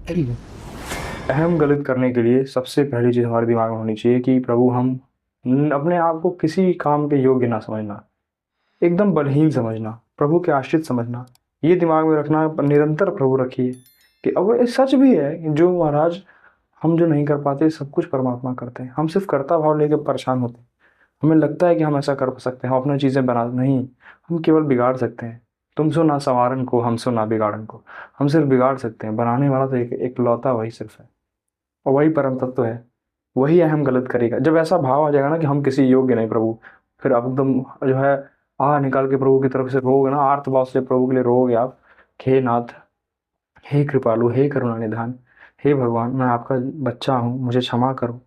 अहम गलत करने के लिए सबसे पहली चीज़ हमारे दिमाग में होनी चाहिए कि प्रभु हम अपने आप को किसी काम के योग्य ना समझना, एकदम बलहीन समझना, प्रभु के आश्रित समझना। ये दिमाग में रखना, निरंतर प्रभु रखिए कि अब ये सच भी है जो महाराज हम जो नहीं कर पाते सब कुछ परमात्मा करते हैं। हम सिर्फ कर्ता भाव लेकर परेशान होते हैं। हमें लगता है कि हम ऐसा कर सकते हैं, हम अपनी चीज़ें बना नहीं, हम केवल बिगाड़ सकते हैं। तुम सो ना संवारन को, हम सो ना बिगाड़न को। हम सिर्फ बिगाड़ सकते हैं, बनाने वाला तो एक लौता वही सिर्फ है, और वही परम तत्व है। वही अहम गलत करेगा। जब ऐसा भाव आ जाएगा ना कि हम किसी योग्य नहीं प्रभु, फिर आप एकदम जो है निकाल के प्रभु की तरफ से रोगे ना, आर्त भाव से प्रभु के लिए रोगे आप, हे नाथ, हे कृपालु, हे करुणा निधान, हे भगवान, मैं आपका बच्चा हूँ, मुझे क्षमा करो।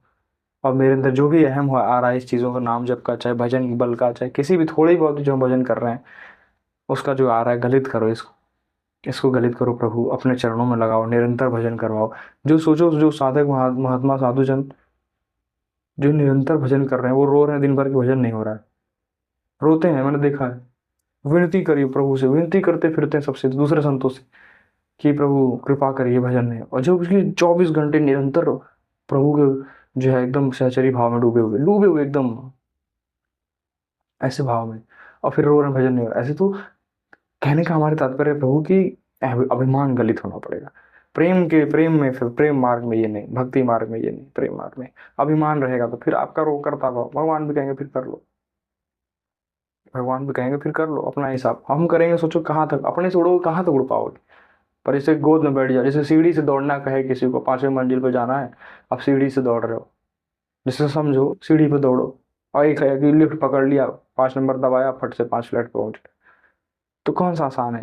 और मेरे अंदर जो भी अहम आ रहा है इस चीज़ों का, नाम जप का, चाहे भजन बल का, चाहे किसी भी थोड़ी बहुत जो हम भजन कर रहे हैं उसका जो आ रहा है, गलित करो इसको। इसको गलित करो प्रभु, अपने चरणों में लगाओ, निरंतर भजन करवाओ। जो सोचो, जो साधक महात्मा साधुजन जो निरंतर भजन कर रहे हैं वो रो रहे हैं, दिन भर के भजन नहीं हो रहा है, रोते हैं, मैंने देखा है। विनती करिए प्रभु से, विनती करते फिरते हैं सबसे, दूसरे संतों से, कि प्रभु कृपा करिए भजन में। और जब उसकी 24 घंटे निरंतर प्रभु के जो है एकदम सहचरी भाव में डूबे हुए एकदम ऐसे भाव में, और फिर रो रहे हैं भजन नहीं हो रहा, ऐसे तो कहने का हमारे तात्पर्य है प्रभु की अभिमान गलित होना पड़ेगा। प्रेम में, फिर प्रेम मार्ग में ये नहीं, भक्ति मार्ग में ये नहीं, प्रेम मार्ग में अभिमान रहेगा तो फिर आपका रो करता रहो, भगवान भी कहेंगे फिर कर लो, भगवान भी कहेंगे फिर कर लो अपना हिसाब। हम करेंगे, सोचो कहाँ तक अपने से उड़ोगे, कहाँ तक उड़ पाओगे। पर इसे गोद में बैठ जाओ, जैसे सीढ़ी से दौड़ना कहे किसी को, 5वीं मंजिल पे जाना है, आप सीढ़ी से दौड़ रहे हो, जैसे समझो सीढ़ी पे दौड़ो, और एक है कि लिफ्ट पकड़ लिया, 5 नंबर दबाया, फट से 5 फ्लैट पे पहुंच गए। तो कौन सा आसान है।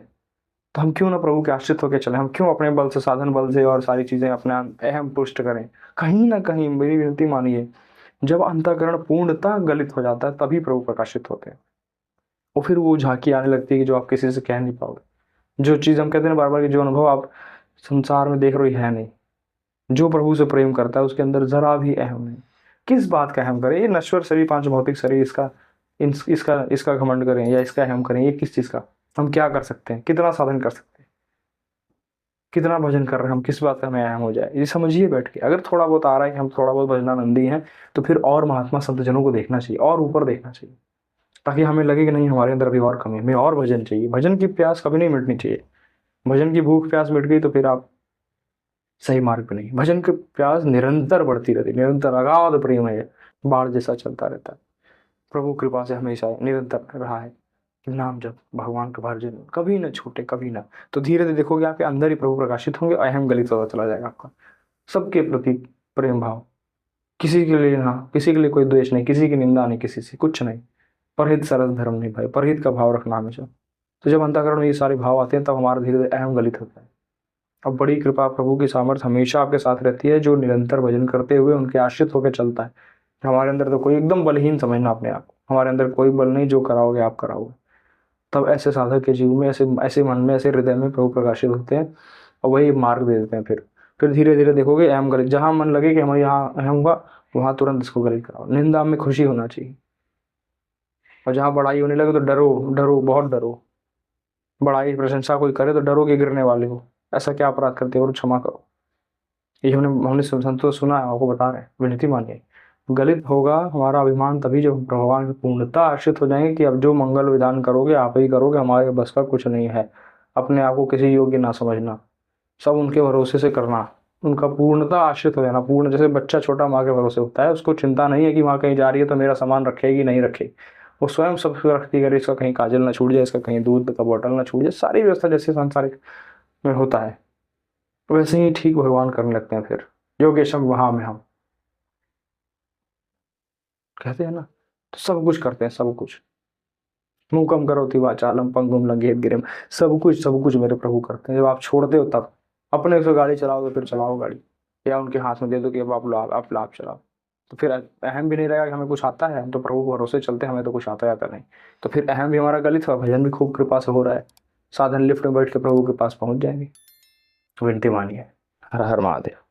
तो हम क्यों ना प्रभु के आश्रित होकर चले, हम क्यों अपने बल से, साधन बल से और सारी चीजें अपने अहम पुष्ट करें। कहीं ना कहीं मेरी विनती मानिए, जब अंतःकरण पूर्णतः गलित हो जाता है तभी प्रभु प्रकाशित होते हैं। और फिर वो झांकी आने लगती है कि जो आप किसी से कह नहीं पाओगे। जो चीज हम कहते हैं बार बार कि जो अनुभव आप संसार में देख रहे हो है नहीं, जो प्रभु से प्रेम करता है उसके अंदर जरा भी अहम नहीं। किस बात का अहम करें, ये नश्वर शरीर, पांच भौतिक शरीर, इसका इसका इसका घमंड करें या इसका अहम करें, ये किस चीज का। हम क्या कर सकते हैं, कितना साधन कर सकते हैं, कितना भजन कर रहे हैं हम, किस बात का हमें अहम हो जाए। ये समझिए बैठ के, अगर थोड़ा बहुत आ रहा है कि हम थोड़ा बहुत भजनानंदी हैं, तो फिर और महात्मा संत जनों को देखना चाहिए और ऊपर देखना चाहिए, ताकि हमें लगे कि नहीं हमारे अंदर अभी और कमी है, हमें और भजन चाहिए। भजन की प्यास कभी नहीं मिटनी चाहिए। भजन की भूख प्यास मिट गई तो फिर आप सही मार्ग पे नहीं। भजन की प्यास निरंतर बढ़ती रहती, निरंतर अगाध प्रेम है, बाढ़ जैसा चलता रहता है। प्रभु कृपा से हमेशा निरंतर रहा है कि नाम जब, भगवान का भजन कभी ना छूटे, कभी ना। तो धीरे धीरे देखोगे आपके अंदर ही प्रभु प्रकाशित होंगे, अहम गलित होता चला जाएगा आपका। सबके प्रति प्रेम भाव, किसी के लिए ना, किसी के लिए कोई द्वेष नहीं, किसी की निंदा नहीं, किसी से कुछ नहीं। परहित सरस धर्म नहीं भाई, परहित का भाव रखना हमेशा। तो जब अंतःकरण में ये सारे भाव आते हैं तब हमारा धीरे धीरे अहम गलित होता है। अब बड़ी कृपा, प्रभु की सामर्थ्य हमेशा आपके साथ रहती है, जो निरंतर भजन करते हुए उनके आश्रित होकर चलता है। हमारे अंदर तो कोई, एकदम बलहीन समझना अपने आप को, हमारे अंदर कोई बल नहीं, जो कराओगे आप कराओगे। तब ऐसे साधक के जीवन में, ऐसे ऐसे मन में, ऐसे हृदय में प्रभु प्रकाशित होते हैं, और वही मार्ग दे देते हैं। फिर धीरे धीरे देखोगे अहम गलित, जहां मन लगे कि हमें यहाँ अहम हुआ, वहां तुरंत इसको गलित कराओ। निंदा में खुशी होना चाहिए, और जहां बड़ाई होने लगे तो डरो, डरो, बहुत डरो। बड़ाई प्रशंसा कोई करे तो डरो कि गिरने वाले हो, ऐसा क्या अपराध करते हो, और क्षमा करो। ये हमने हमने संतों से सुना है, आपको बता रहे हैं, विनती मानिए। गलित होगा हमारा अभिमान तभी जब हम भगवान की पूर्णता आश्रित हो जाएंगे कि अब जो मंगल विधान करोगे आप ही करोगे, हमारे बस का कुछ नहीं है। अपने आप को किसी योग्य ना समझना, सब उनके भरोसे से करना, उनका पूर्णता आश्रित हो जाना। पूर्ण, जैसे बच्चा छोटा माँ के भरोसे होता है, उसको चिंता नहीं है कि माँ कहीं जा रही है तो मेरा सामान रखेगी नहीं रखेगी। वो स्वयं सब रखती है, इसका कहीं काजल ना छूट जाए, इसका कहीं दूध का बोतल ना छूट जाए, सारी व्यवस्था जैसे सांसारिक में होता है वैसे ही ठीक भगवान करने लगते हैं। फिर योगेशम वहां में हम कहते हैं ना, तो सब कुछ करते हैं, सब कुछ। मूकम करोति वाचालम पंगुम लंघयेत गिरिम, सब कुछ मेरे प्रभु करते हैं। जब आप छोड़ते हो तब, अपने से गाड़ी चलाओ तो फिर चलाओ गाड़ी, या उनके हाथ में दे दो कि अब आप चलाओ। तो फिर अहम भी नहीं रहेगा कि हमें कुछ आता है, हम तो प्रभु के भरोसे चलते हैं, हमें तो कुछ आता जाता नहीं। तो फिर अहम भी हमारा गलित हुआ, भजन भी खूब कृपा से हो रहा है, साधन लिफ्ट में बैठ के प्रभु के पास पहुंच जाएंगे। विनती मानिए। हर हर महादेव।